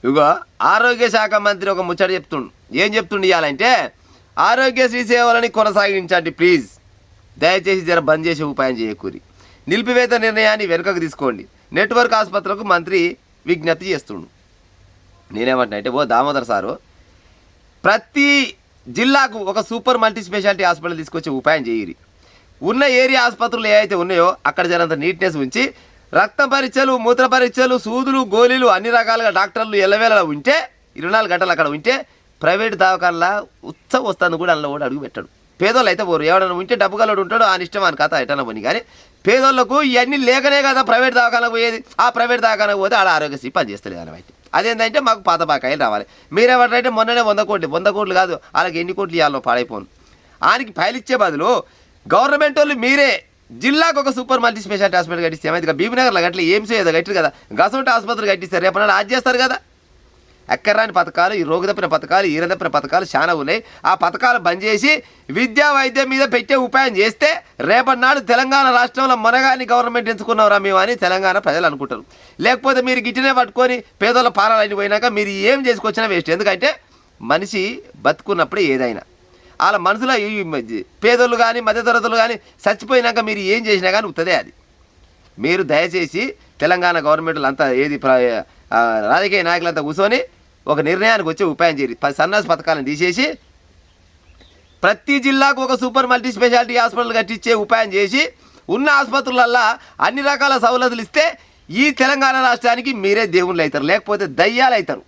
ఇగో ఆరోగ్య శాఖ మంత్రి ఒక ముచ్చట చెప్తుండు. ఏం చెప్తుండు ఇవ్వాలంటే, ఆరోగ్యశ్రీ సేవలని కొనసాగించండి ప్లీజ్, దయచేసి జర బంద్ చేసే ఉపాయం చేయకూరి, నిలిపివేత నిర్ణయాన్ని వెనుకకు తీసుకోండి, నెట్వర్క్ ఆసుపత్రులకు మంత్రి విజ్ఞప్తి చేస్తుండు. నేనేమంటున్నా అంటే, దామోదర్ సారు ప్రతి జిల్లాకు ఒక సూపర్ మల్టీ స్పెషాలిటీ హాస్పిటల్ తీసుకొచ్చే ఉపాయం చేయరి. ఉన్న ఏరియా ఆసుపత్రులు ఏవైతే ఉన్నాయో అక్కడ జరంత నీట్నెస్ ఉంచి రక్త పరీక్షలు, మూత్ర పరీక్షలు, సూదులు, గోళీలు అన్ని రకాలుగా డాక్టర్లు ఎల్లవేళ ఉంటే 24 గంటలు అక్కడ ఉంటే ప్రైవేట్ దవాఖానలా ఉత్సవం వస్తుంది కూడా అందులో కూడా అడుగు పెట్టాడు. పేదోళ్ళు అయితే పోరు, ఎవడన్నా ఉంటే డబ్బు గలవాడు ఉంటాడు, ఆయన ఇష్టం అని కథ ఎటన్నా పోని. కానీ పేదోళ్ళకు ఇవన్నీ లేకనే కదా ప్రైవేట్ దవాఖానకు పోయేది. ఆ ప్రైవేట్ దవాఖానకు పోతే ఆడ ఆరోగ్యశ్రీ పనిచేస్తలేదు అని అయితే అదేంటంటే మాకు పాత బాకాయలు రావాలి. మీరేమంటారంటే మొన్ననే 100 కోట్లు కాదు, వాళ్ళకి ఎన్ని కోట్లు ఇవ్వాలో పాడైపోను. ఆయనకి ఫైల్ ఇచ్చే బదులు గవర్నమెంట్ వాళ్ళు మీరే జిల్లాకు ఒక సూపర్ మల్టీ స్పెషాలిటీ హాస్పిటల్ కట్టిస్తే ఏమైంది? బీబీనగర్లో గట్ల ఏమ్స్ ఏదో కట్టారు కదా, గసంటి ఆసుపత్రి కట్టిస్తారు, రేపన్నాడు అది చేస్తారు కదా. ఎక్కరాని పథకాలు, ఈ రోగి తప్పిన పథకాలు, ఈర తప్పిన పథకాలు చాలా ఉన్నాయి. ఆ పథకాలు బంద్ చేసి విద్యా వైద్యం మీద పెట్టే ఉపాయం చేస్తే రేపటినాడు తెలంగాణ రాష్ట్రంలో మనగాని గవర్నమెంట్ ఎంచుకున్నవరా మేము అని తెలంగాణ ప్రజలు అనుకుంటారు. లేకపోతే మీరు గిట్టనే పట్టుకొని పేదోళ్ళ పాలన పోయినాక మీరు ఏం చేసుకొచ్చినా వేస్ట్. ఎందుకంటే మనిషి బతుకున్నప్పుడే ఏదైనా వాళ్ళ మనసులో ఈ పేదోళ్ళు కానీ మధ్యతరగతులు కానీ చచ్చిపోయినాక మీరు ఏం చేసినా కానీ ఉత్తదే అది. మీరు దయచేసి తెలంగాణ గవర్నమెంట్లు అంతా ఏది రాజకీయ నాయకులంతా కూర్చొని ఒక నిర్ణయానికి వచ్చే ఉపాయం చేయరు. సన్నాసి పథకాలను తీసేసి ప్రతి జిల్లాకు ఒక సూపర్ మల్టీ స్పెషాలిటీ హాస్పిటల్ కట్టించే ఉపాయం చేసి ఉన్న ఆసుపత్రులల్లో అన్ని రకాల సౌలతులు ఇస్తే ఈ తెలంగాణ రాష్ట్రానికి మీరే దేవుళ్ళు అవుతారు, లేకపోతే దయ్యాలు అవుతారు.